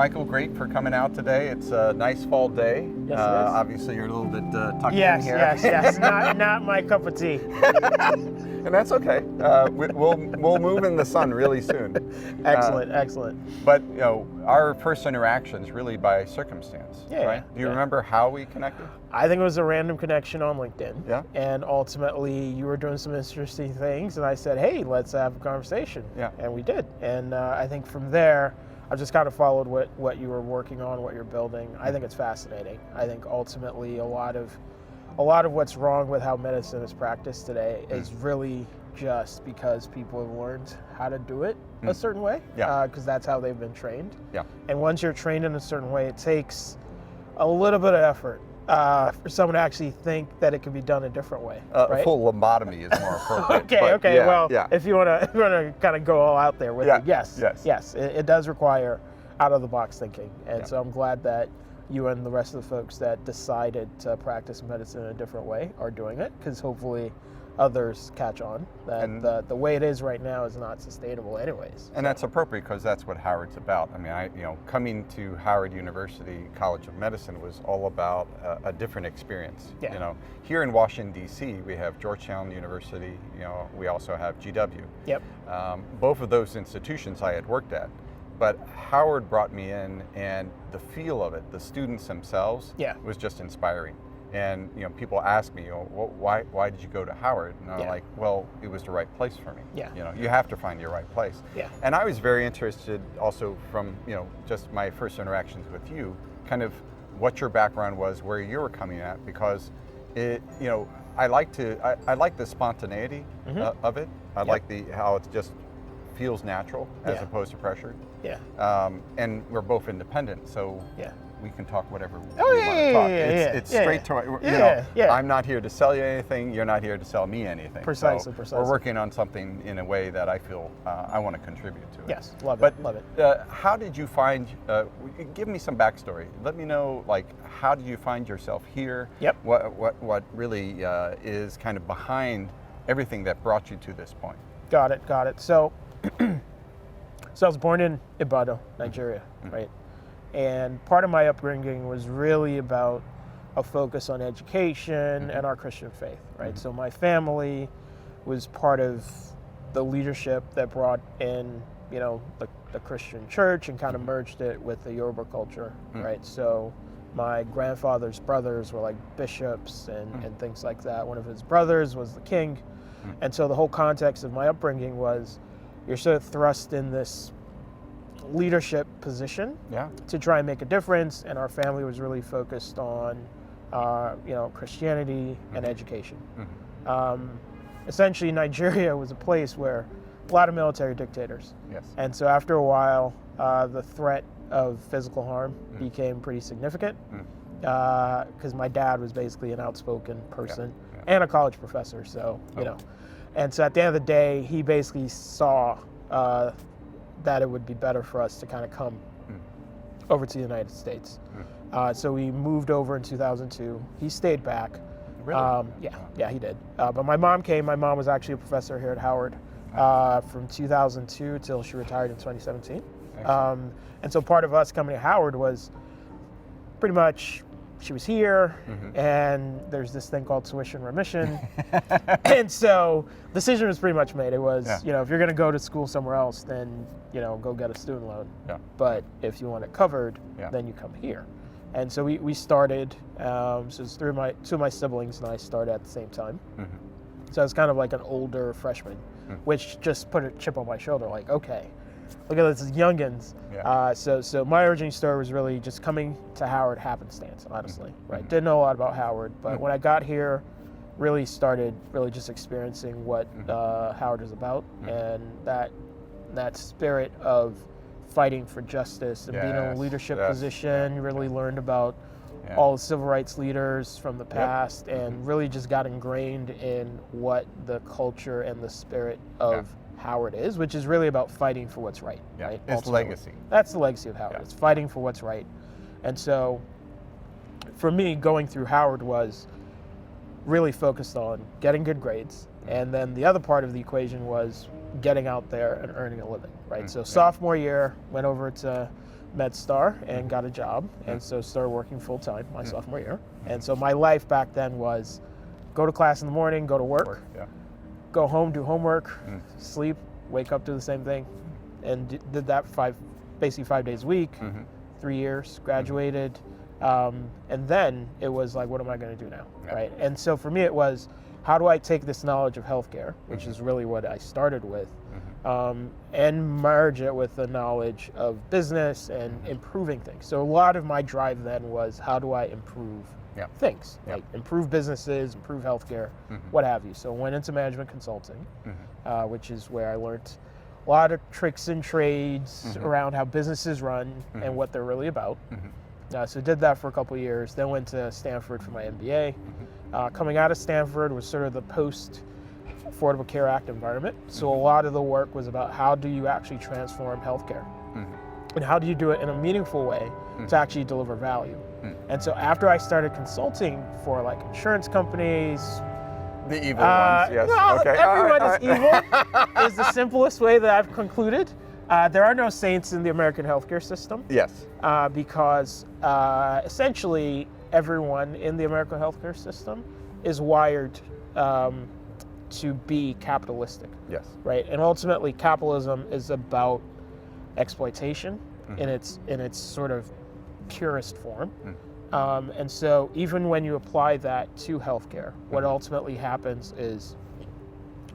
Michael, great for coming out today. It's a nice fall day. Yes, it is. Obviously, you're a little bit tucked Yes, in here. yes. Not my cup of tea. And that's okay. We'll move in the sun really soon. Excellent. But our first interactions really by circumstance, Yeah, right? Do you remember how we connected? I think it was a random connection on LinkedIn. Yeah. And ultimately, you were doing some interesting things, and I said, hey, let's have a conversation. Yeah. And we did. And I think from there, I've just kind of followed what you were working on, what you're building. I think it's fascinating. I think ultimately a lot of what's wrong with how medicine is practiced today is really just because people have learned how to do it a certain way, because that's how they've been trained. Yeah. And once you're trained in a certain way, it takes a little bit of effort for someone to actually think that it can be done a different way. Right? A full lobotomy is more appropriate. Okay. Yeah, well, if you want to kind of go all out there with it, yes. It does require out of the box thinking, and so I'm glad that you and the rest of the folks that decided to practice medicine in a different way are doing it, because hopefully others catch on that the way it is right now is not sustainable anyways. And that's appropriate because that's what Howard's about. I mean, coming to Howard University College of Medicine was all about a different experience. Yeah. Here in Washington, D.C., we have Georgetown University, we also have GW. Yep. Both of those institutions I had worked at. But Howard brought me in, and the feel of it, the students themselves, was just inspiring. And people ask me, why did you go to Howard? And I'm like, well, it was the right place for me. Yeah. You have to find your right place. Yeah. And I was very interested also from just my first interactions with you, kind of what your background was, where you were coming at, because I like the spontaneity of it. I like how it just feels natural as opposed to pressured. Yeah. And we're both independent, so we can talk whatever we want to talk. It's straight to I'm not here to sell you anything. You're not here to sell me anything. Precisely. We're working on something in a way that I feel I want to contribute to it. Yes, love it. How did you find? Give me some backstory. Let me know, how did you find yourself here? Yep. What really is kind of behind everything that brought you to this point? Got it. So I was born in Ibadan, Nigeria, right? And part of my upbringing was really about a focus on education and our Christian faith, right? So my family was part of the leadership that brought in, the Christian church and kind of merged it with the Yoruba culture, right? So my grandfather's brothers were like bishops and things like that. One of his brothers was the king. And so the whole context of my upbringing was you're sort of thrust in this leadership position to try and make a difference, and our family was really focused on Christianity and education. Essentially, Nigeria was a place where a lot of military dictators. Yes. And so after a while, the threat of physical harm became pretty significant, because my dad was basically an outspoken person and a college professor, so and so at the end of the day, he basically saw that it would be better for us to kind of come over to the United States. So we moved over in 2002. He stayed back. Really? Yeah, he did. But my mom came. My mom was actually a professor here at Howard from 2002 till she retired in 2017. And so part of us coming to Howard was pretty much she was here, and there's this thing called tuition remission. And so the decision was pretty much made. It was, if you're going to go to school somewhere else, then, go get a student loan. Yeah. But if you want it covered, then you come here. And so we started, so it's two of my siblings and I started at the same time. So I was kind of like an older freshman, which just put a chip on my shoulder, like, okay, look at this youngins. So my origin story was really just coming to Howard happenstance, honestly, right? Didn't know a lot about Howard, but when I got here, really started just experiencing what Howard is about, and that spirit of fighting for justice and being in a leadership position. Really learned about all the civil rights leaders from the past, and really just got ingrained in what the culture and the spirit of Howard is, which is really about fighting for what's right. Right? It's legacy. That's the legacy of Howard. It's fighting for what's right. And so for me, going through Howard was really focused on getting good grades. And then the other part of the equation was getting out there and earning a living, right? So sophomore year, went over to MedStar and got a job, and so started working full time my sophomore year. And so my life back then was go to class in the morning, go to work, go home, do homework, sleep, wake up, do the same thing, and did that basically 5 days a week, 3 years, graduated, and then it was like, what am I going to do now, right? And so for me it was, how do I take this knowledge of healthcare, which is really what I started with, and merge it with the knowledge of business and improving things. So a lot of my drive then was, how do I improve things, like improve businesses, improve healthcare, what have you. So I went into management consulting, which is where I learned a lot of tricks and trades around how businesses run and what they're really about. So did that for a couple of years, then went to Stanford for my MBA. Coming out of Stanford was sort of the post-Affordable Care Act environment. So a lot of the work was about how do you actually transform healthcare? And how do you do it in a meaningful way to actually deliver value? And so after I started consulting for like insurance companies, the evil ones, yes. Well, okay. everyone is evil is the simplest way that I've concluded. There are no saints in the American healthcare system. Yes. Because essentially everyone in the American healthcare system is wired to be capitalistic. Yes. Right? And ultimately capitalism is about exploitation in its sort of purest form. And so even when you apply that to healthcare, what ultimately happens is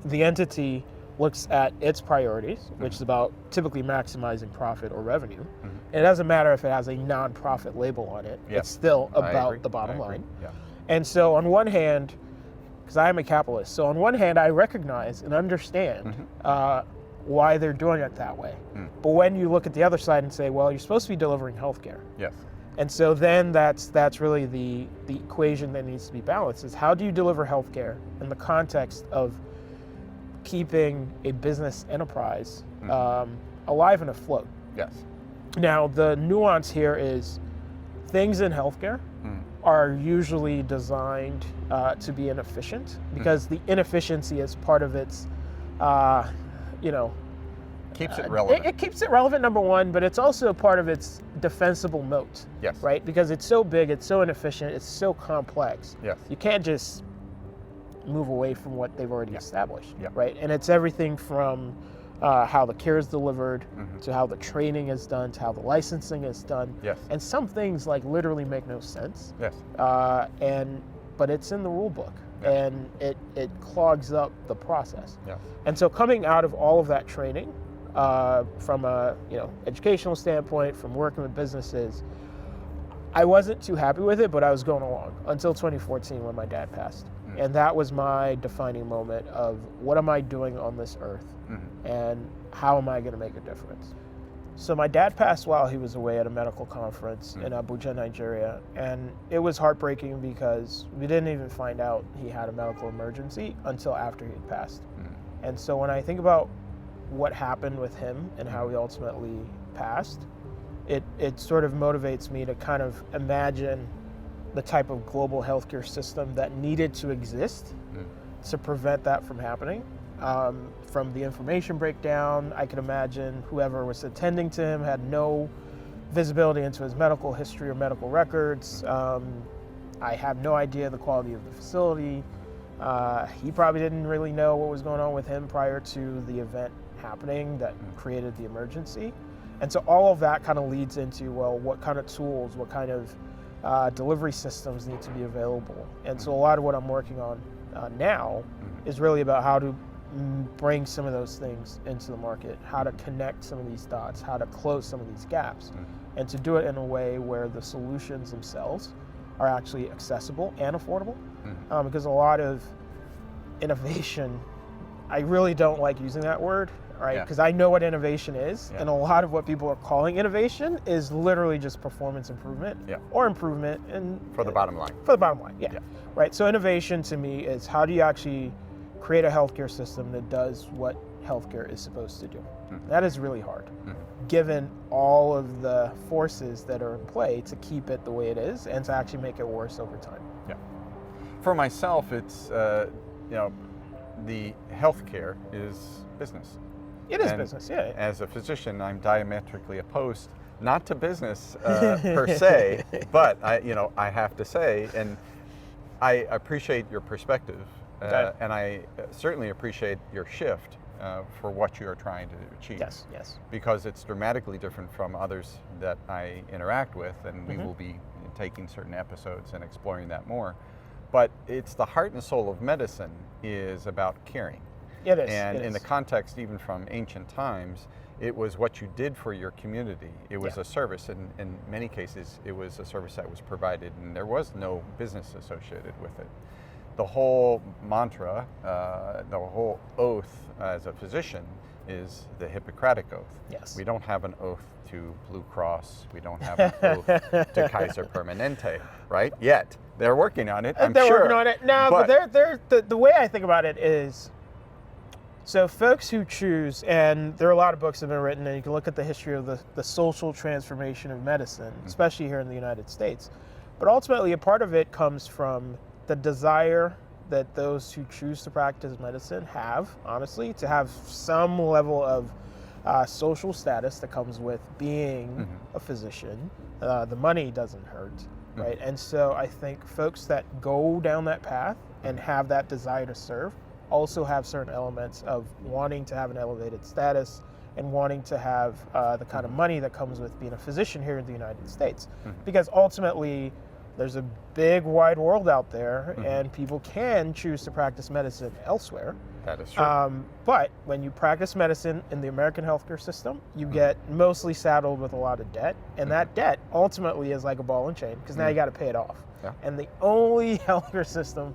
the entity looks at its priorities, which is about typically maximizing profit or revenue. And it doesn't matter if it has a non-profit label on it, it's still about the bottom line. And so on one hand, because I am a capitalist, so on one hand I recognize and understand why they're doing it that way. But when you look at the other side and say, well, you're supposed to be delivering healthcare. Yes. And so then that's really the equation that needs to be balanced, is how do you deliver healthcare in the context of keeping a business enterprise alive and afloat. Yes. Now, the nuance here is things in healthcare are usually designed to be inefficient, because the inefficiency is part of its, keeps it relevant. It keeps it relevant, number one, but it's also part of its defensible moat. Yes. Right? Because it's so big, it's so inefficient, it's so complex. Yes. You can't just move away from what they've already established. Yeah. Right? And it's everything from how the care is delivered, to how the training is done, to how the licensing is done. Yes. And some things like literally make no sense. Yes. But it's in the rule book. And it clogs up the process. Yeah. And so coming out of all of that training, from a educational standpoint, from working with businesses, I wasn't too happy with it, but I was going along until 2014 when my dad passed. And that was my defining moment of what am I doing on this earth and how am I going to make a difference? So my dad passed while he was away at a medical conference in Abuja, Nigeria, and it was heartbreaking because we didn't even find out he had a medical emergency until after he had passed. And so when I think about what happened with him and how he ultimately passed, it sort of motivates me to kind of imagine the type of global healthcare system that needed to exist to prevent that from happening. From the information breakdown, I could imagine whoever was attending to him had no visibility into his medical history or medical records. I have no idea the quality of the facility. He probably didn't really know what was going on with him prior to the event happening that created the emergency. And so all of that kind of leads into, well, what kind of tools, what kind of delivery systems need to be available. And so a lot of what I'm working on now is really about how to bring some of those things into the market, how to connect some of these dots, how to close some of these gaps, and to do it in a way where the solutions themselves are actually accessible and affordable. Because a lot of innovation, I really don't like using that word, right? Because I know what innovation is, and a lot of what people are calling innovation is literally just performance improvement or improvement for the bottom line. For the bottom line, right? So innovation to me is how do you actually create a healthcare system that does what healthcare is supposed to do. That is really hard, given all of the forces that are in play to keep it the way it is and to actually make it worse over time. Yeah. For myself, it's the healthcare is business. It is business, yeah. As a physician, I'm diametrically opposed not to business per se, but I have to say, and I appreciate your perspective, and I certainly appreciate your shift for what you are trying to achieve. Yes, yes. Because it's dramatically different from others that I interact with, and we will be taking certain episodes and exploring that more. But it's the heart and soul of medicine is about caring. It is. And in the context, even from ancient times, it was what you did for your community. It was a service, and in many cases, it was a service that was provided, and there was no business associated with it. The whole mantra, the whole oath as a physician is the Hippocratic Oath. Yes. We don't have an oath to Blue Cross. We don't have an oath to Kaiser Permanente, right? Yet. They're working on it, I'm they're sure. Working on it. No, but the way I think about it is, so folks who choose, and there are a lot of books that have been written, and you can look at the history of the social transformation of medicine, especially here in the United States. But ultimately, a part of it comes from the desire that those who choose to practice medicine have, honestly, to have some level of social status that comes with being a physician. The money doesn't hurt, right? And so I think folks that go down that path and have that desire to serve also have certain elements of wanting to have an elevated status and wanting to have the kind of money that comes with being a physician here in the United States. Because ultimately, there's a big wide world out there, and people can choose to practice medicine elsewhere. That is true. But when you practice medicine in the American healthcare system, you get mostly saddled with a lot of debt, and that debt ultimately is like a ball and chain, because now you got to pay it off. Yeah. And the only healthcare system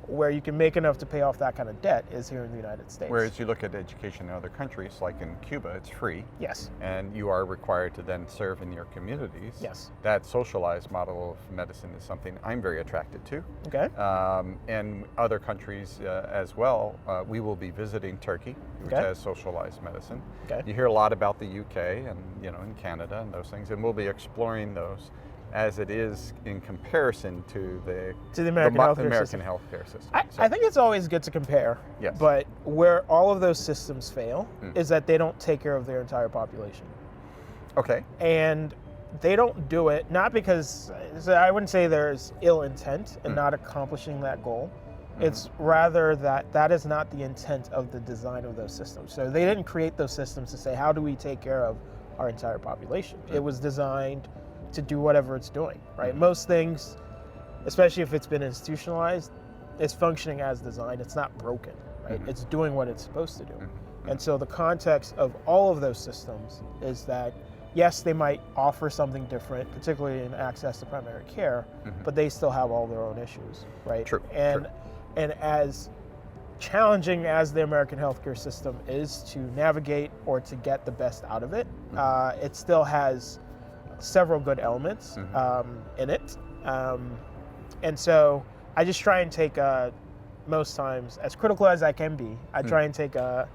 where you can make enough to pay off that kind of debt is here in the United States. Whereas you look at education in other countries, like in Cuba, it's free. Yes. And you are required to then serve in your communities. Yes. That socialized model of medicine is something I'm very attracted to. Okay. And other countries as well. We will be visiting Turkey, which has socialized medicine. Okay. You hear a lot about the UK and in Canada and those things, and we'll be exploring those as it is in comparison to the American healthcare system. I think it's always good to compare. Yes. But where all of those systems fail is that they don't take care of their entire population. Okay. And they don't do it, not because, so I wouldn't say there's ill intent in not accomplishing that goal. It's rather that is not the intent of the design of those systems. So they didn't create those systems to say, how do we take care of our entire population? It was designed to do whatever it's doing, right? Most things, especially if it's been institutionalized, it's functioning as designed. It's not broken, right? It's doing what it's supposed to do. And so the context of all of those systems is that, yes, they might offer something different, particularly in access to primary care, but they still have all their own issues, right? True. And as challenging as the American healthcare system is to navigate or to get the best out of it, it still has several good elements in it. And so I just try and take, most times, as critical as I can be, I try and take a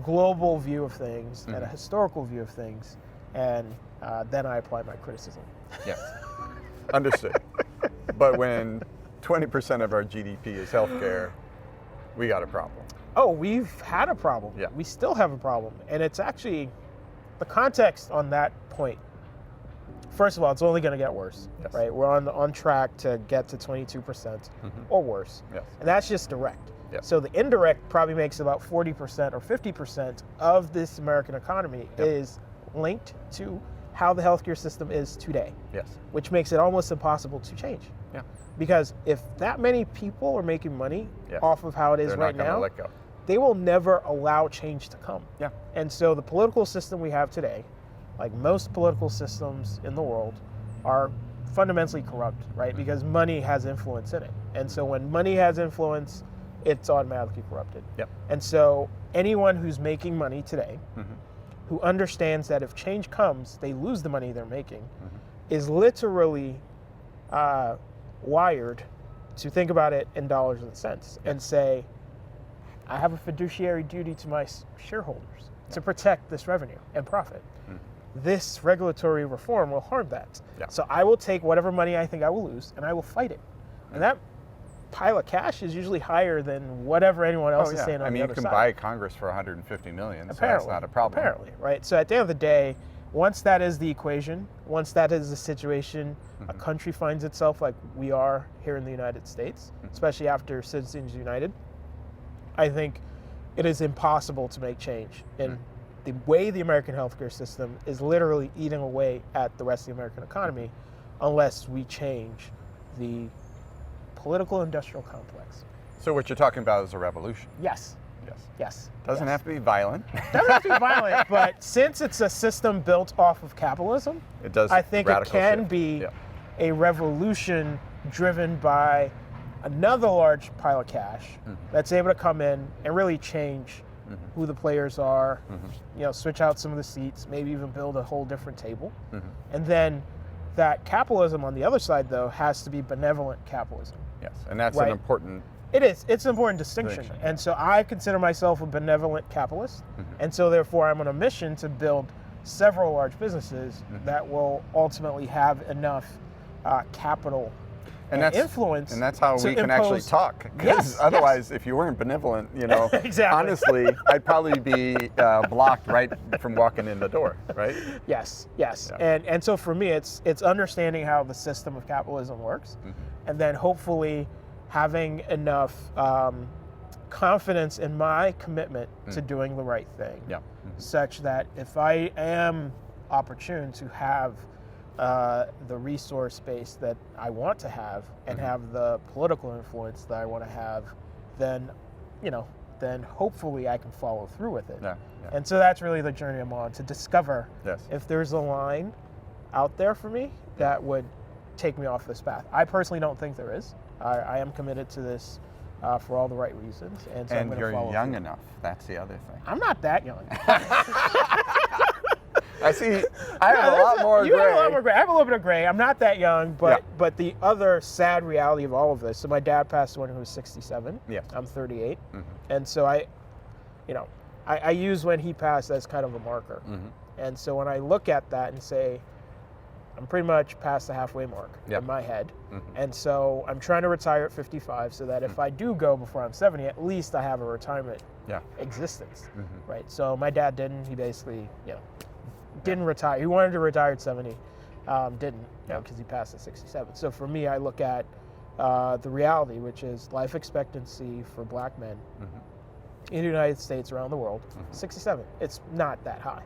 global view of things and a historical view of things, and then I apply my criticism. Yeah, understood. But when 20% of our GDP is healthcare, we got a problem. Oh, we've had a problem. Yeah. We still have a problem. And it's actually, the context on that point, first of all, it's only going to get worse, right? We're on track to get to 22% or worse. Yes. And that's just direct. Yep. So the indirect probably makes about 40% or 50% of this American economy is linked to how the healthcare system is today. Yes. Which makes it almost impossible to change. Yeah. Because if that many people are making money off of how it is They're right not gonna now, let go. they will never allow change to come. Yeah. And so the political system we have today, like most political systems in the world, are fundamentally corrupt, right? Because money has influence in it. And so when money has influence, it's automatically corrupted. Yep. And so anyone who's making money today, who understands that if change comes, they lose the money they're making, is literally wired to think about it in dollars and cents and say, I have a fiduciary duty to my shareholders to protect this revenue and profit. This regulatory reform will harm that. So I will take whatever money I think I will lose and I will fight it. And that pile of cash is usually higher than whatever anyone else is saying on the other side. You can buy Congress for $150 million, so apparently, that's not a problem. Apparently, right? So at the end of the day, once that is the equation, once that is the situation a country finds itself like we are here in the United States, especially after Citizens United, I think it is impossible to make change in the way the American healthcare system is literally eating away at the rest of the American economy unless we change the political industrial complex. So what you're talking about is a revolution. Yes. Yes. Yes. Doesn't have to be violent. Doesn't have to be violent, but since it's a system built off of capitalism, It does. I think it radical can shift. be Yeah. a revolution driven by another large pile of cash that's able to come in and really change who the players are, switch out some of the seats, maybe even build a whole different table. And then that capitalism on the other side, though, has to be benevolent capitalism. Yes, and that's Right. an important. It is. It's an important distinction. And so I consider myself a benevolent capitalist. And so therefore I'm on a mission to build several large businesses that will ultimately have enough capital and influence. And that's how to we can actually impose- talk. Because Yes, otherwise, if you weren't benevolent, Exactly. honestly, I'd probably be blocked right from walking in the door, right? Yes. Yeah. And so for me, it's understanding how the system of capitalism works, and then hopefully having enough confidence in my commitment to doing the right thing, Yeah. such that if I am opportune to have the resource base that I want to have and have the political influence that I want to have, then, then hopefully I can follow through with it. Yeah. And so that's really the journey I'm on, to discover Yes. if there's a line out there for me that would take me off this path. I personally don't think there is. I am committed to this for all the right reasons, and so I'm And going to you're follow young through. enough. That's the other thing. I'm not that young. I see. I have a lot more You gray. have a lot more gray. I have a little bit of gray. I'm not that young, but Yeah. but the other sad reality of all of this. So my dad passed when he was 67. Yeah. I'm 38, and so I use when he passed as kind of a marker. And so when I look at that and say, I'm pretty much past the halfway mark in my head, and so I'm trying to retire at 55, so that if I do go before I'm 70, at least I have a retirement existence, right? So my dad didn't. He basically, didn't retire. He wanted to retire at 70, didn't, because he passed at 67. So for me, I look at the reality, which is life expectancy for black men in the United States, around the world, 67. It's not that high,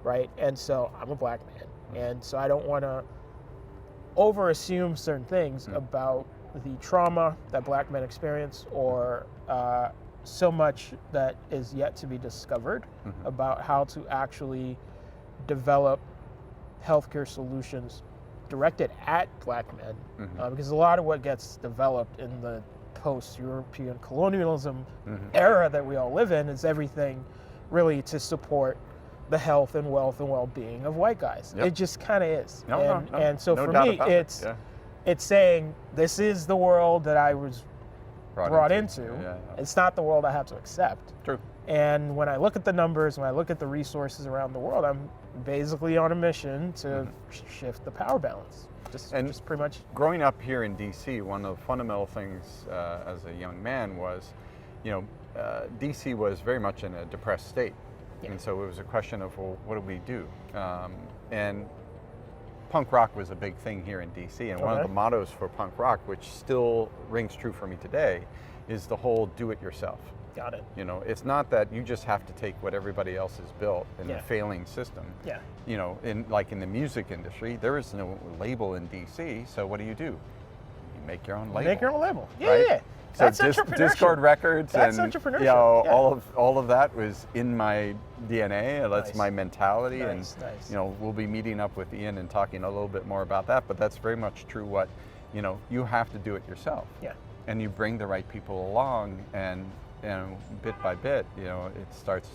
right? And so I'm a black man, and so I don't want to over-assume certain things about the trauma that black men experience, or so much that is yet to be discovered about how to actually develop healthcare solutions directed at black men, because a lot of what gets developed in the post-European colonialism era that we all live in is everything really to support the health and wealth and well-being of white guys. It just kind of is. And so No for doubt me, about it. it's saying this is the world that I was brought into. It's not the world I have to accept. True. And when I look at the numbers, when I look at the resources around the world, I'm basically on a mission to shift the power balance. Just pretty much. Growing up here in DC, one of the fundamental things as a young man was, DC was very much in a depressed state. And so it was a question of, well, what do we do? And punk rock was a big thing here in DC. And one of the mottos for punk rock, which still rings true for me today, is the whole do it yourself. Got it. It's not that you just have to take what everybody else has built in a failing system. In the music industry, there is no label in DC, so what do? You make your own label. Make your own label. Right? Yeah. So That's entrepreneurship. Discord Records That's and entrepreneurship. all of that was in my DNA. That's my mentality, Nice. we'll be meeting up with Ian and talking a little bit more about that. But that's very much true. What you have to do it yourself. And you bring the right people along, and bit by bit, it starts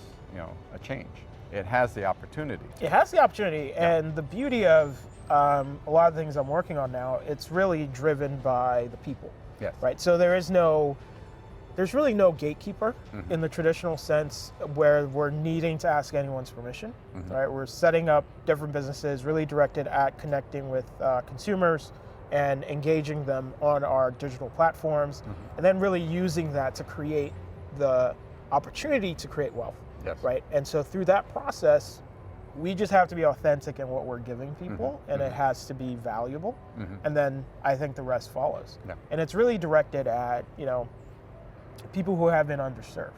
a change. It has the opportunity. It has the opportunity, and the beauty of a lot of the things I'm working on now, it's really driven by the people. Yes. Right. So there's really no gatekeeper in the traditional sense where we're needing to ask anyone's permission. Right. We're setting up different businesses really directed at connecting with consumers and engaging them on our digital platforms, and then really using that to create the opportunity to create wealth. Yes. Right. And so through that process, we just have to be authentic in what we're giving people, and it has to be valuable, and then I think the rest follows. Yeah. And it's really directed at, people who have been underserved,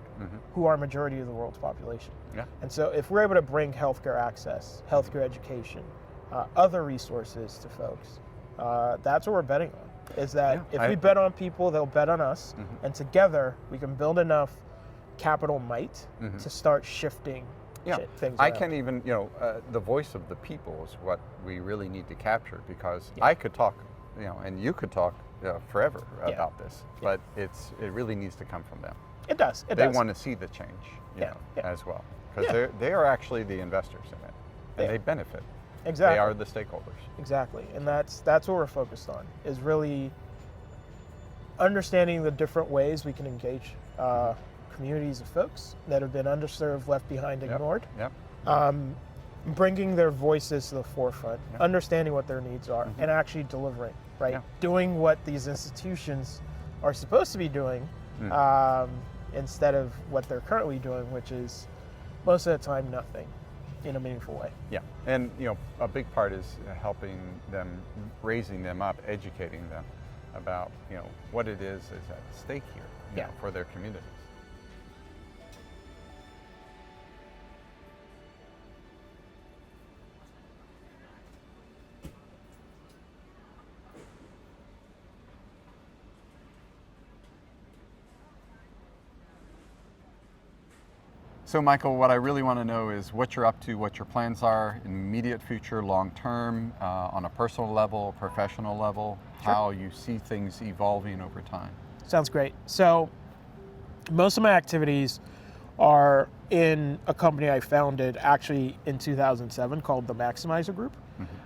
who are majority of the world's population. Yeah. And so if we're able to bring healthcare access, healthcare education, other resources to folks, that's what we're betting on, is that if we bet on people, they'll bet on us, and together we can build enough capital might to start shifting things I around. can't even, the voice of the people is what we really need to capture, because I could talk, and you could talk forever about this, but it really needs to come from them. It does. They want to see the change, as well, because they are actually the investors in it, and they benefit. Exactly. They are the stakeholders. Exactly, and that's what we're focused on, is really understanding the different ways we can engage communities of folks that have been underserved, left behind, ignored. Bringing their voices to the forefront, understanding what their needs are, and actually delivering, right? Doing what these institutions are supposed to be doing, instead of what they're currently doing, which is most of the time nothing in a meaningful way. Yeah, and a big part is helping them, raising them up, educating them about what it is at stake here for their communities. So Michael, what I really want to know is what you're up to, what your plans are in the immediate future, long term, on a personal level, professional level, how you see things evolving over time. Sounds great. So most of my activities are in a company I founded actually in 2007 called the Maximizer Group.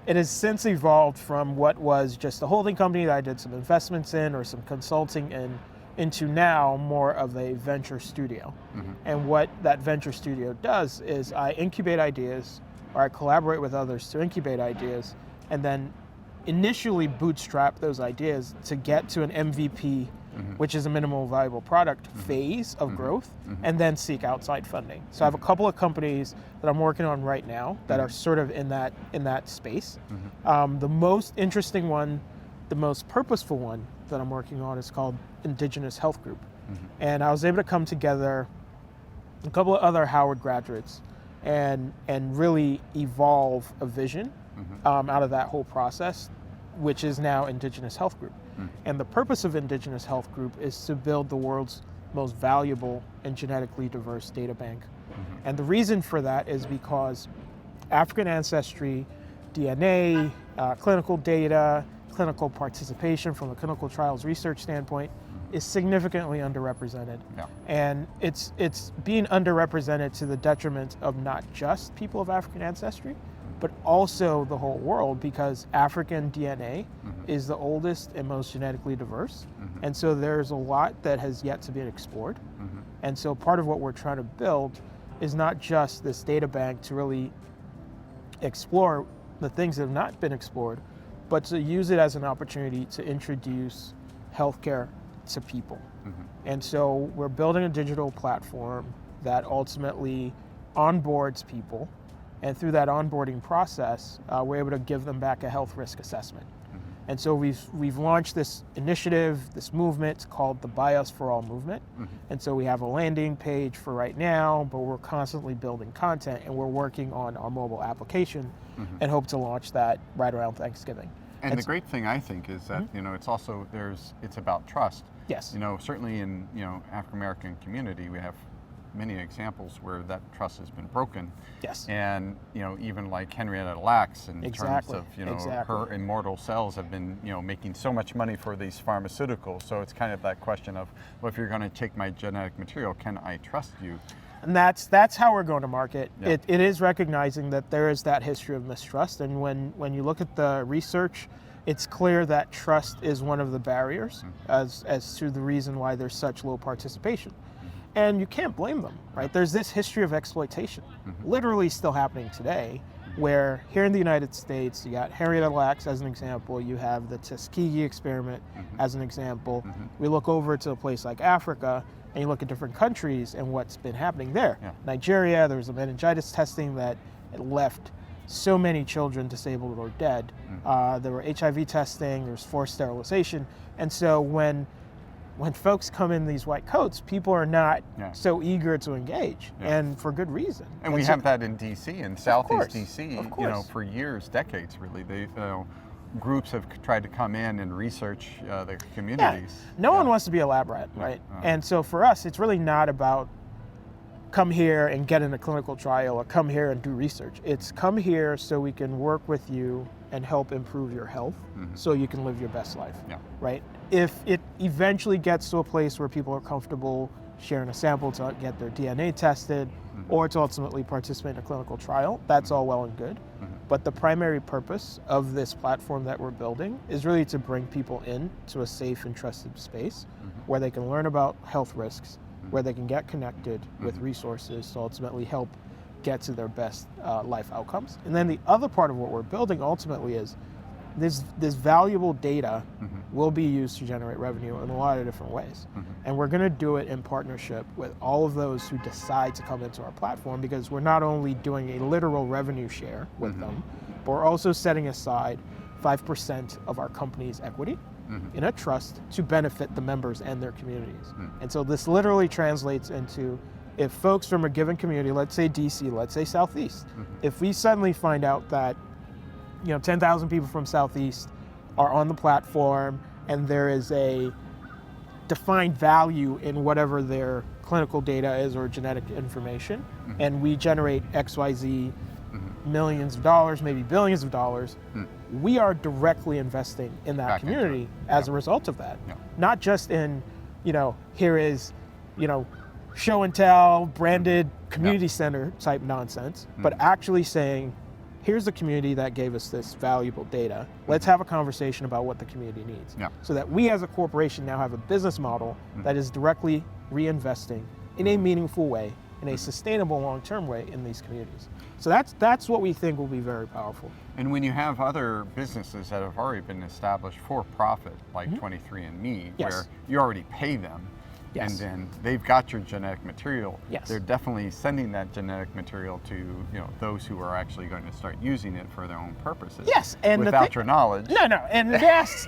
It has since evolved from what was just a holding company that I did some investments in or some consulting in, into now more of a venture studio. And what that venture studio does is I incubate ideas, or I collaborate with others to incubate ideas, and then initially bootstrap those ideas to get to an MVP, which is a minimal viable product phase of growth, and then seek outside funding. So I have a couple of companies that I'm working on right now that are sort of in that space. The most interesting one, the most purposeful one that I'm working on is called Indigenous Health Group. And I was able to come together a couple of other Howard graduates and really evolve a vision out of that whole process, which is now Indigenous Health Group. And the purpose of Indigenous Health Group is to build the world's most valuable and genetically diverse data bank. And the reason for that is because African ancestry, DNA, clinical data, clinical participation from a clinical trials research standpoint is significantly underrepresented. And it's being underrepresented to the detriment of not just people of African ancestry, but also the whole world, because African DNA is the oldest and most genetically diverse. And so there's a lot that has yet to be explored. And so part of what we're trying to build is not just this data bank to really explore the things that have not been explored, but to use it as an opportunity to introduce healthcare to people. And so we're building a digital platform that ultimately onboards people, and through that onboarding process, we're able to give them back a health risk assessment. And so we've launched this initiative, this movement called the Buy Us for All movement. And so we have a landing page for right now, but we're constantly building content, and we're working on our mobile application and hope to launch that right around Thanksgiving. And the great thing, I think, is that it's also it's about trust. Yes. Certainly in African American community, we have many examples where that trust has been broken. Yes. And even like Henrietta Lacks, in terms of her immortal cells have been making so much money for these pharmaceuticals. So it's kind of that question of, well, if you're going to take my genetic material, can I trust you? And that's how we're going to market. It is recognizing that there is that history of mistrust, and when you look at the research, it's clear that trust is one of the barriers as to the reason why there's such low participation. And you can't blame them, right? There's this history of exploitation, literally still happening today, where here in the United States, you got Henrietta Lacks as an example, you have the Tuskegee experiment as an example. We look over to a place like Africa, and you look at different countries and what's been happening there. Nigeria, there was a meningitis testing that it left so many children disabled or dead. There were HIV testing, there was forced sterilization. And so when folks come in these white coats, people are not so eager to engage, and for good reason. And we have that in DC, in Southeast DC, for years, decades really. They, groups have tried to come in and research their communities. No one wants to be a lab rat, right? And so for us, it's really not about come here and get in a clinical trial or come here and do research. It's come here so we can work with you and help improve your health so you can live your best life, right? If it eventually gets to a place where people are comfortable sharing a sample to get their DNA tested or to ultimately participate in a clinical trial, that's all well and good. But the primary purpose of this platform that we're building is really to bring people in to a safe and trusted space where they can learn about health risks, where they can get connected with resources to ultimately help get to their best life outcomes. And then the other part of what we're building ultimately is this valuable data will be used to generate revenue in a lot of different ways. And we're going to do it in partnership with all of those who decide to come into our platform, because we're not only doing a literal revenue share with them, but we're also setting aside 5% of our company's equity in a trust to benefit the members and their communities. And so this literally translates into, if folks from a given community, let's say DC, let's say Southeast, if we suddenly find out that 10,000 people from Southeast are on the platform and there is a defined value in whatever their clinical data is or genetic information, and we generate XYZ millions of dollars, maybe billions of dollars, we are directly investing in that community as a result of that. Not just in, here is, show and tell, branded community center type nonsense, but actually saying, here's the community that gave us this valuable data. Let's have a conversation about what the community needs. So that we as a corporation now have a business model that is directly reinvesting in a meaningful way, in a sustainable long-term way in these communities. So that's what we think will be very powerful. And when you have other businesses that have already been established for profit, like 23andMe, where you already pay them, and then they've got your genetic material, they're definitely sending that genetic material to those who are actually going to start using it for their own purposes. And without your knowledge. No, and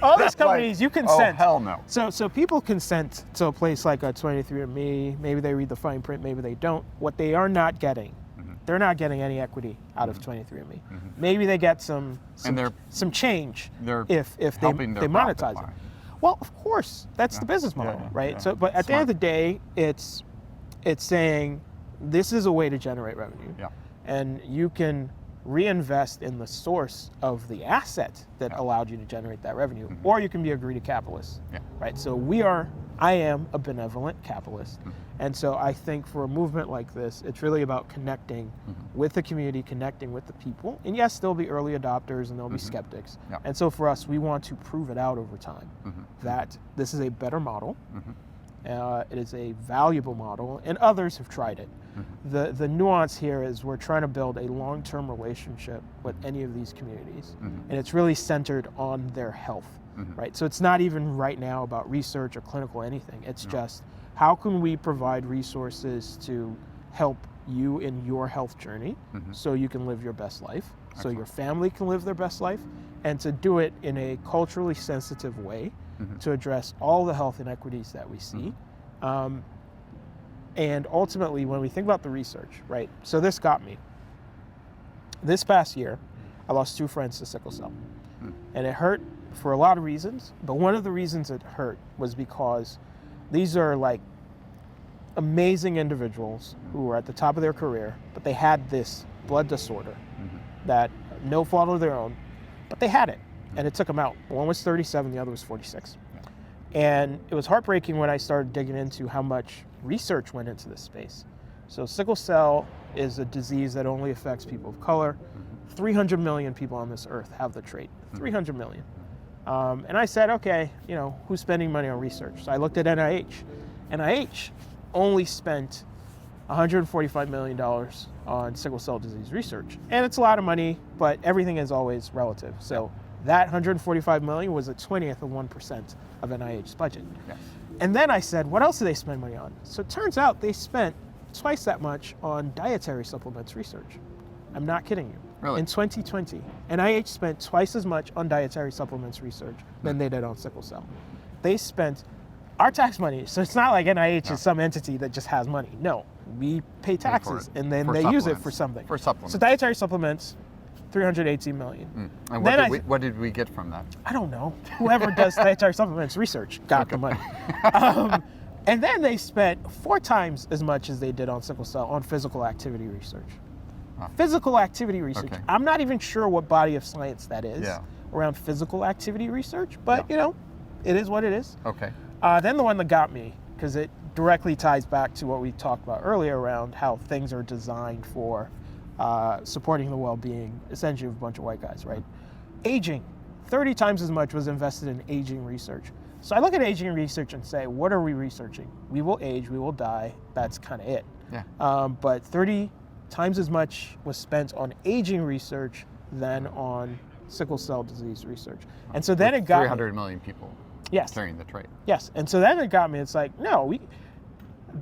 all these companies, you consent. Oh, hell no. So people consent to a place like a 23andMe. Maybe they read the fine print, maybe they don't. What they are not getting, they're not getting any equity out of 23andMe. Maybe they get some change if they monetize it. Well, of course, that's the business model, right? So, but at the end of the day, it's saying this is a way to generate revenue, and you can reinvest in the source of the asset that allowed you to generate that revenue, or you can be a greedy capitalist, right? So I am a benevolent capitalist, and so I think for a movement like this, it's really about connecting with the community, connecting with the people, and yes, there'll be early adopters and there'll be skeptics, and so for us, we want to prove it out over time that this is a better model, it is a valuable model, and others have tried it. The nuance here is we're trying to build a long-term relationship with any of these communities, and it's really centered on their health, right? So it's not even right now about research or clinical anything. It's just, how can we provide resources to help you in your health journey so you can live your best life, so your family can live their best life, and to do it in a culturally sensitive way to address all the health inequities that we see. And ultimately, when we think about the research, right, so this got me. This past year, I lost 2 friends to sickle cell. And it hurt for a lot of reasons, but one of the reasons it hurt was because these are like amazing individuals who were at the top of their career, but they had this blood disorder that no fault of their own, but they had it, and it took them out. One was 37, the other was 46. And it was heartbreaking when I started digging into how much research went into this space. So sickle cell is a disease that only affects people of color. 300 million people on this earth have the trait, 300 million. And I said, okay, who's spending money on research? So I looked at NIH. NIH only spent $145 million on sickle cell disease research. And it's a lot of money, but everything is always relative. So that $145 million was a 20th of 1% of NIH's budget. And then I said, what else do they spend money on? So it turns out they spent twice that much on dietary supplements research. I'm not kidding you. Really? In 2020, NIH spent twice as much on dietary supplements research than they did on sickle cell. They spent our tax money, so it's not like NIH is some entity that just has money. No, we pay taxes and then they use it for something. For supplements. So dietary supplements, $318 million. And what did we get from that? I don't know. Whoever does dietary supplements research got the money. And then they spent 4 times as much as they did on sickle cell on physical activity research. Physical activity research. Okay. I'm not even sure what body of science that is around physical activity research, but you know, it is what it is. Okay. Then the one that got me, because it directly ties back to what we talked about earlier around how things are designed for supporting the well-being, essentially, of a bunch of white guys, right? Aging. 30 times as much was invested in aging research. So I look at aging research and say, what are we researching? We will age, we will die. That's kind of it. Yeah. But 30 times as much was spent on aging research than on sickle cell disease research. And so then it got 300 million people carrying the trait. Yes. And so then it got me. It's like, no,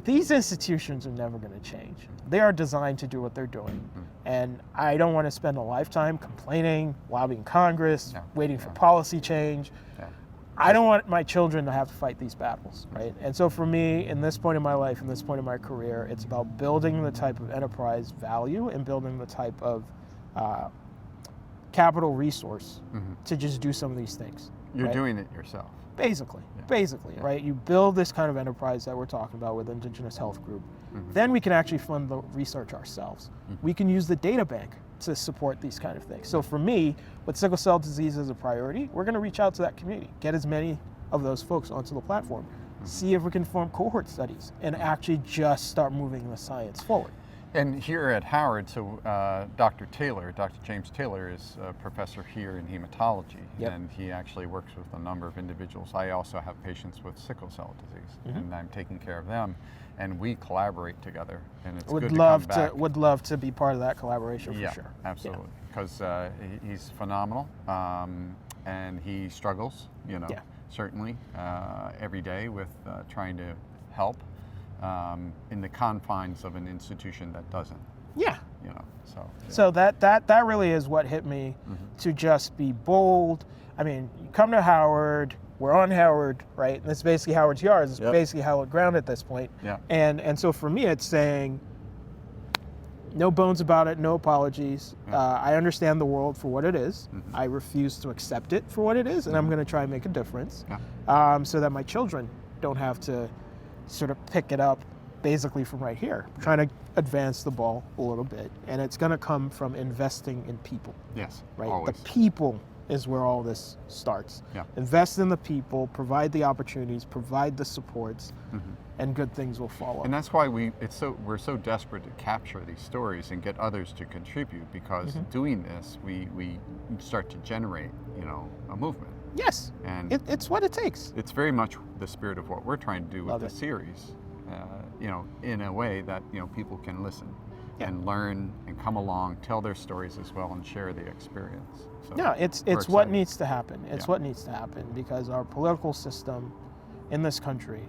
these institutions are never going to change. They are designed to do what they're doing. And I don't want to spend a lifetime complaining, lobbying Congress, waiting for policy change. I don't want my children to have to fight these battles, right? And so for me, in this point in my life, in this point in my career, it's about building the type of enterprise value and building the type of capital resource to just do some of these things. You're doing it yourself. Basically, right? You build this kind of enterprise that we're talking about with Indigenous Health Group. Then we can actually fund the research ourselves. We can use the data bank to support these kind of things. So for me, with sickle cell disease as a priority, we're going to reach out to that community, get as many of those folks onto the platform, see if we can form cohort studies and actually just start moving the science forward. And here at Howard, so Dr. James Taylor is a professor here in hematology, and he actually works with a number of individuals. I also have patients with sickle cell disease, and I'm taking care of them, and we collaborate together, and it's good to come back. Would love to be part of that collaboration for sure. Absolutely, because he's phenomenal, and he struggles, certainly every day with trying to help. In the confines of an institution that doesn't. So that really is what hit me to just be bold. I mean, you come to Howard, we're on Howard, right? And it's basically Howard's Yards. It's basically Howard ground at this point. And so for me, it's saying, no bones about it, no apologies. I understand the world for what it is. I refuse to accept it for what it is, and I'm going to try and make a difference so that my children don't have to sort of pick it up basically from right here, trying to advance the ball a little bit. And it's going to come from investing in people. Yes, right? Always. The people is where all this starts. Invest in the people, provide the opportunities, provide the supports, and good things will follow. And that's why we're so desperate to capture these stories and get others to contribute, because doing this, we start to generate, a movement. Yes, and it's what it takes. It's very much the spirit of what we're trying to do with the series, in a way that, people can listen and learn and come along, tell their stories as well, and share the experience. So it's what needs to happen. It's what needs to happen, because our political system in this country,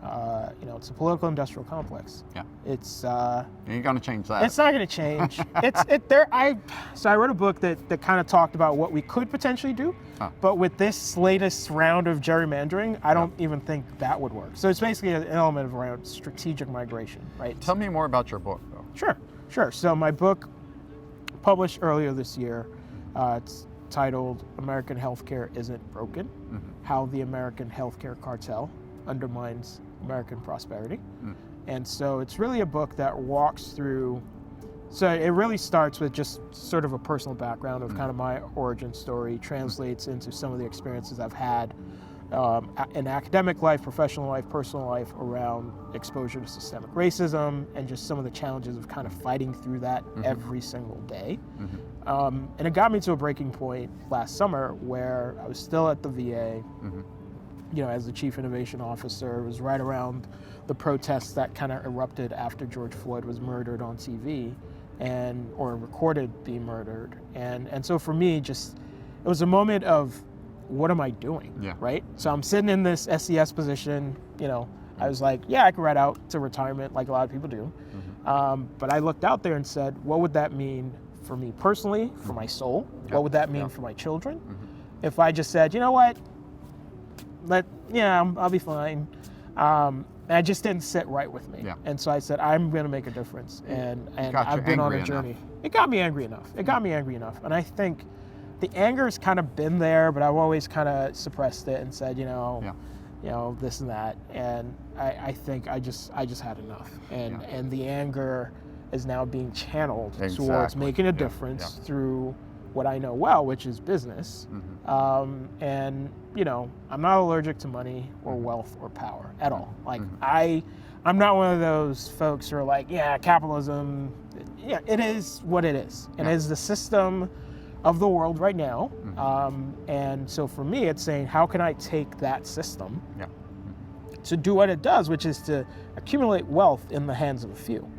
it's a political industrial complex. It's you ain't gonna change that. It's not gonna change. So I wrote a book that kind of talked about what we could potentially do, but with this latest round of gerrymandering, I don't even think that would work. So it's basically an element of around strategic migration, right? Tell me more about your book, though. Sure. So my book, published earlier this year, it's titled "American Healthcare Isn't Broken: How the American Healthcare Cartel Undermines American Prosperity." And so it's really a book that walks through, so it really starts with just sort of a personal background of kind of my origin story, translates into some of the experiences I've had in academic life, professional life, personal life, around exposure to systemic racism and just some of the challenges of kind of fighting through that every single day. And it got me to a breaking point last summer where I was still at the VA, as the chief innovation officer. It was right around the protests that kind of erupted after George Floyd was murdered on TV or recorded being murdered. And so for me, it was a moment of, what am I doing, right? So I'm sitting in this SES position, I was like, I could ride out to retirement like a lot of people do. But I looked out there and said, what would that mean for me personally, for my soul? Yeah. What would that mean for my children? If I just said, you know what, I'll be fine. It just didn't sit right with me. Yeah. And so I said, I'm going to make a difference. And got you I've been on a angry journey. enough. It got me angry enough. And I think the anger's kind of been there, but I've always kind of suppressed it and said, this and that. And I think I just had enough. And the anger is now being channeled towards making a difference through what I know well, which is business. And I'm not allergic to money or wealth or power at all. Like I'm not one of those folks who are like, capitalism, it is what it is. And it is the system of the world right now. And so for me, it's saying, how can I take that system to do what it does, which is to accumulate wealth in the hands of a few.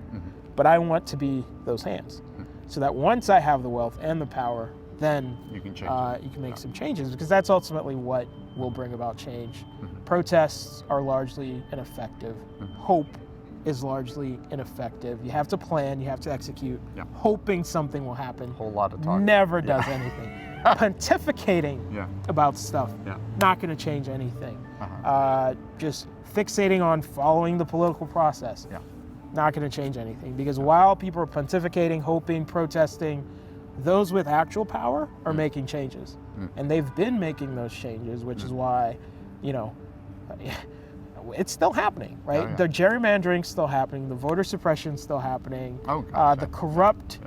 But I want to be those hands. So that once I have the wealth and the power, then you can make some changes, because that's ultimately what will bring about change. Protests are largely ineffective. Hope is largely ineffective. You have to plan, you have to execute. Hoping something will happen. Whole lot of talk. Never does anything. Pontificating about stuff, not going to change anything. Just fixating on following the political process, not going to change anything. Because while people are pontificating, hoping, protesting, those with actual power are making changes. And they've been making those changes, which is why, it's still happening, right? The gerrymandering's still happening, the voter suppression's still happening, the corrupt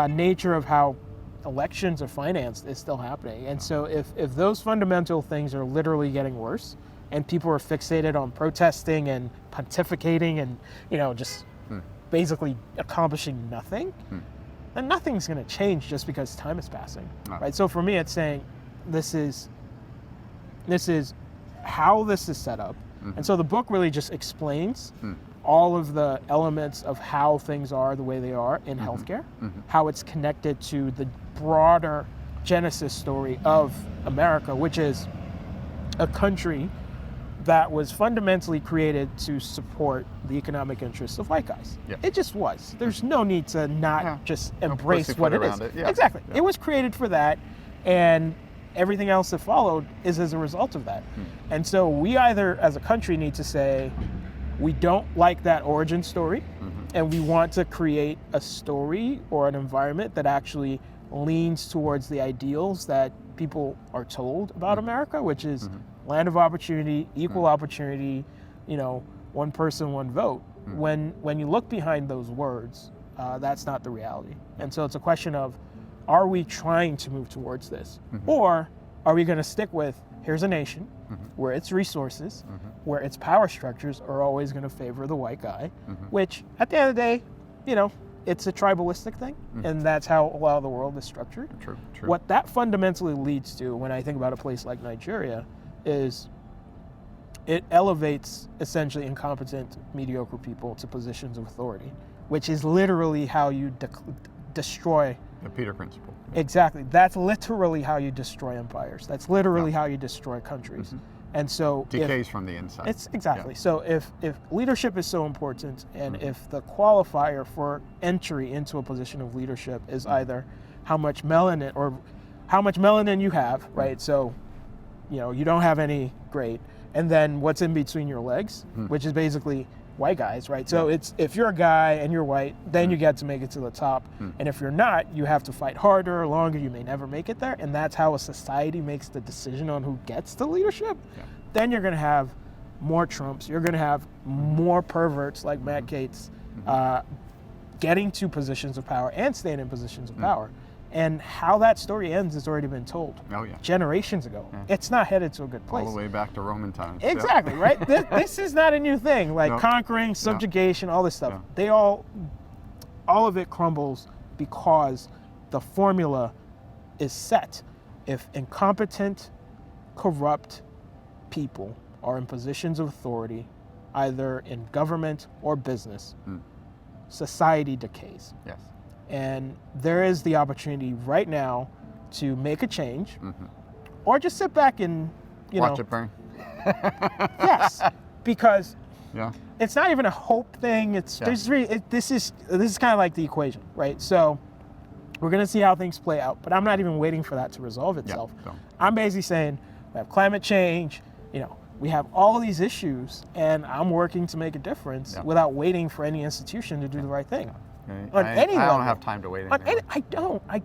nature of how elections are financed is still happening. And so if those fundamental things are literally getting worse, and people are fixated on protesting and pontificating and just basically accomplishing nothing, then nothing's going to change just because time is passing, right? So for me, it's saying this is how this is set up. And so the book really just explains all of the elements of how things are the way they are in healthcare, how it's connected to the broader genesis story of America, which is a country that was fundamentally created to support the economic interests of white guys. It just was. There's no need to not just embrace what it is. Exactly. It was created for that, and everything else that followed is as a result of that. And so we either, as a country, need to say, we don't like that origin story, and we want to create a story or an environment that actually leans towards the ideals that people are told about America, which is land of opportunity, equal opportunity, one person, one vote. When you look behind those words, that's not the reality. And so it's a question of, are we trying to move towards this? Or are we going to stick with, here's a nation where its resources, where its power structures are always going to favor the white guy, which at the end of the day, it's a tribalistic thing, and that's how a lot of the world is structured. True. What that fundamentally leads to, when I think about a place like Nigeria, is it elevates essentially incompetent, mediocre people to positions of authority, which is literally how you destroy. The Peter Principle. Exactly. That's literally how you destroy empires. That's literally how you destroy countries. And so decays from the inside. It's exactly. So if leadership is so important, and if the qualifier for entry into a position of leadership is either how much melanin you have, right? So, you don't have any, great. And then what's in between your legs, which is basically white guys, right? So it's, if you're a guy and you're white, then you get to make it to the top. And if you're not, you have to fight harder or longer. You may never make it there. And that's how a society makes the decision on who gets to leadership. Then you're going to have more Trumps. You're going to have more perverts like Matt Gaetz getting to positions of power and staying in positions of power. And how that story ends has already been told generations ago. It's not headed to a good place. All the way back to Roman times. Exactly, right? This is not a new thing. Like conquering, subjugation, all this stuff. They all of it crumbles because the formula is set. If incompetent, corrupt people are in positions of authority, either in government or business, society decays. And there is the opportunity right now to make a change, or just sit back and watch it burn. Yes, because it's not even a hope thing. It's this is kind of like the equation, right? So We're going to see how things play out, but I'm not even waiting for that to resolve itself. don't. I'm basically saying we have climate change, we have all of these issues, and I'm working to make a difference without waiting for any institution to do the right thing. On any level. I don't have time to wait anymore. I don't. I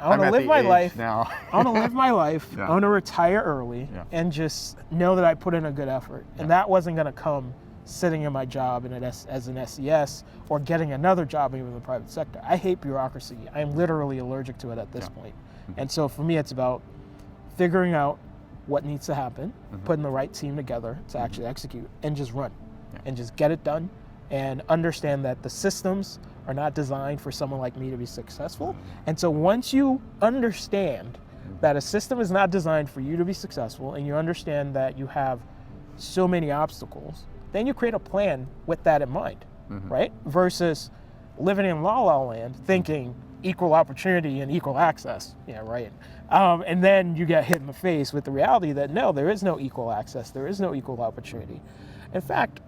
want to live my life now. I want to live my life. Yeah. I want to retire early and just know that I put in a good effort. And that wasn't going to come sitting in my job as an SES or getting another job even in the private sector. I hate bureaucracy. I'm literally allergic to it at this point. And so for me, it's about figuring out what needs to happen, putting the right team together to actually execute, and just run and just get it done, and understand that the systems are not designed for someone like me to be successful. And so once you understand that a system is not designed for you to be successful, and you understand that you have so many obstacles, then you create a plan with that in mind, right? Versus living in la la land thinking equal opportunity and equal access, and then you get hit in the face with the reality that no, there is no equal access, there is no equal opportunity. In fact,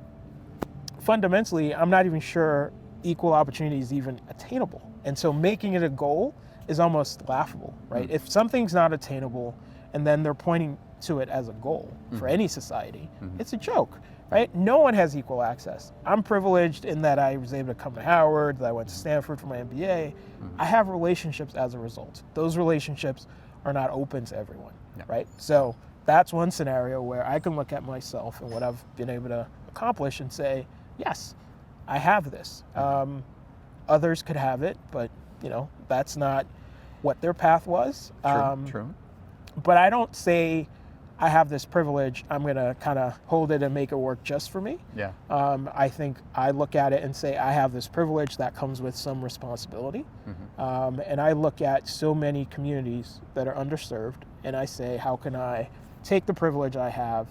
fundamentally, I'm not even sure equal opportunity is even attainable. And so making it a goal is almost laughable, right? If something's not attainable and then they're pointing to it as a goal for any society, it's a joke, right? No one has equal access. I'm privileged in that I was able to come to Howard, that I went to Stanford for my MBA. I have relationships as a result. Those relationships are not open to everyone, right? So that's one scenario where I can look at myself and what I've been able to accomplish and say, yes, I have this. Others could have it, but that's not what their path was. True. But I don't say I have this privilege, I'm gonna kind of hold it and make it work just for me. Yeah. I think I look at it and say I have this privilege that comes with some responsibility. And I look at so many communities that are underserved, and I say, how can I take the privilege I have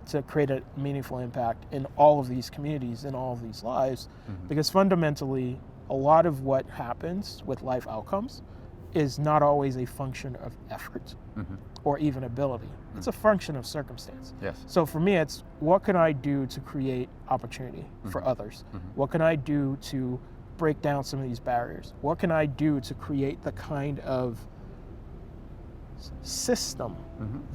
to create a meaningful impact in all of these communities, in all of these lives? Because fundamentally, a lot of what happens with life outcomes is not always a function of effort or even ability. It's a function of circumstance. Yes. So for me, it's what can I do to create opportunity for others? What can I do to break down some of these barriers? What can I do to create the kind of system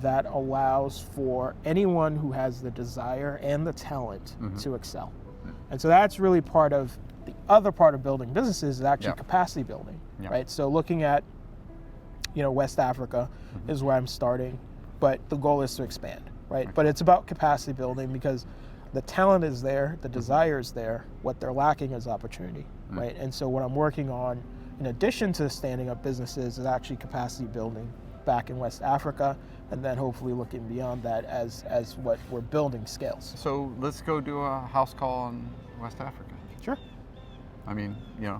that allows for anyone who has the desire and the talent to excel? And so that's really part of the other part of building businesses is actually capacity building, right? So looking at, West Africa is where I'm starting, but the goal is to expand, right? But it's about capacity building because the talent is there, the desire is there, what they're lacking is opportunity, right? And so what I'm working on, in addition to standing up businesses, is actually capacity building back in West Africa, and then hopefully looking beyond that as what we're building scales. So let's go do a house call in West Africa. Sure. I mean,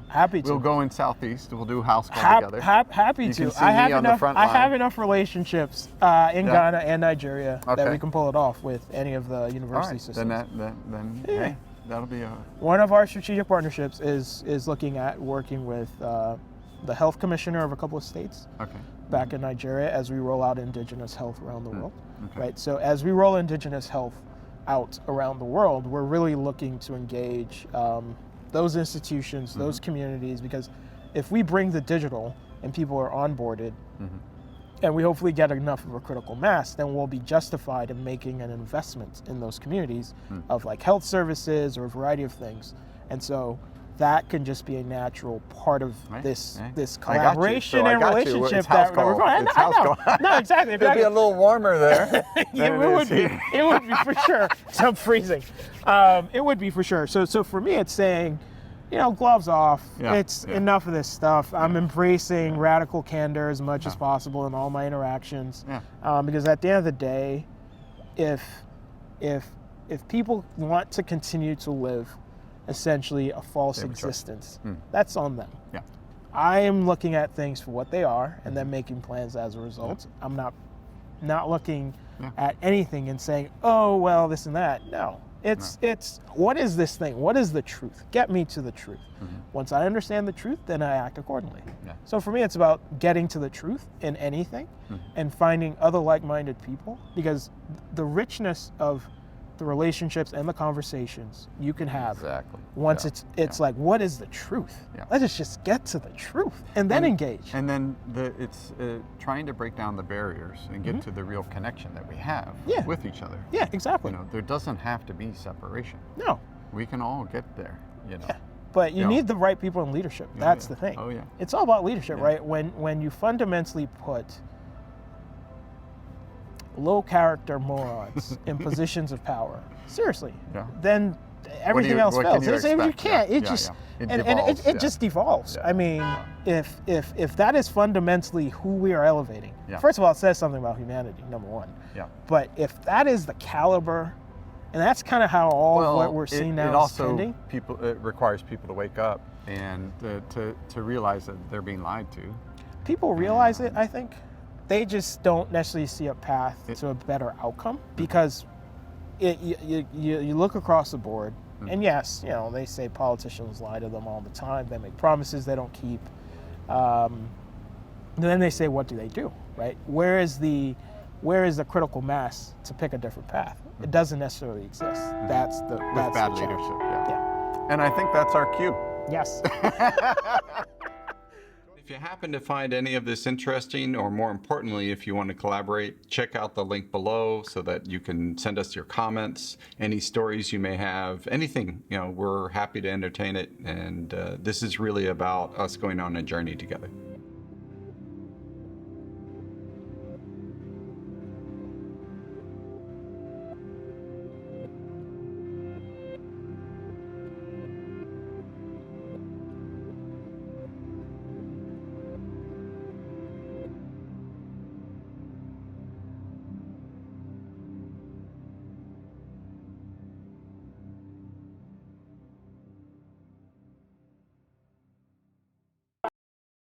happy to. We'll go in Southeast. We'll do a house call together. Happy you to. Can see I have enough relationships in Ghana and Nigeria that we can pull it off with any of the university systems. Then hey, that'll be a. One of our strategic partnerships is looking at working with the health commissioner of a couple of states back in Nigeria as we roll out indigenous health around the world. Right. So as we roll indigenous health out around the world, we're really looking to engage those institutions, those communities, because if we bring the digital and people are onboarded and we hopefully get enough of a critical mass, then we'll be justified in making an investment in those communities of like health services or a variety of things. And so that can just be a natural part of this collaboration and relationship that we're going. No, exactly. It'll be a little warmer there. It would be for sure. So I'm freezing. It would be for sure. So for me, it's saying, gloves off. It's enough of this stuff. I'm embracing radical candor as much as possible in all my interactions. Because at the end of the day, if people want to continue to live essentially a false existence, that's on them. I am looking at things for what they are and then making plans as a result. I'm not looking at anything and saying, oh, well, this and that. No, it's what is this thing? What is the truth? Get me to the truth. Once I understand the truth, then I act accordingly. So for me, it's about getting to the truth in anything and finding other like-minded people, because the richness of the relationships and the conversations you can have. Exactly. Once Yeah. it's like, what is the truth? Yeah. Let's just get to the truth and then engage. And then it's trying to break down the barriers and get to the real connection that we have Yeah. with each other. Yeah, exactly. You know, there doesn't have to be separation. No. We can all get there, you know. Yeah. But you Yeah. need the right people in leadership. Oh, That's yeah. the thing. Oh, yeah. It's all about leadership, Yeah. right? When you fundamentally put low character morons in positions of power, seriously, Yeah. then everything else what fails. can you You expect? can't. Yeah, It yeah, just yeah. It and devolves, it yeah. just devolves. Yeah. I mean, if that is fundamentally who we are elevating, Yeah. first of all, it says something about humanity, number one. Yeah. But if that is the caliber, and that's kind of how all of what we're seeing now it is also trending. it requires people to wake up and to realize that they're being lied to. People realize it, I think. They just don't necessarily see a path to a better outcome because you look across the board, and yes, you know, they say politicians lie to them all the time. They make promises they don't keep. And then they say, what do they do, right? Where is the critical mass to pick a different path? It doesn't necessarily exist. That's the With bad the leadership, challenge. yeah. And I think that's our cue. Yes. If you happen to find any of this interesting, or more importantly, if you want to collaborate, check out the link below so that you can send us your comments, any stories you may have, anything. You know, we're happy to entertain it, and this is really about us going on a journey together.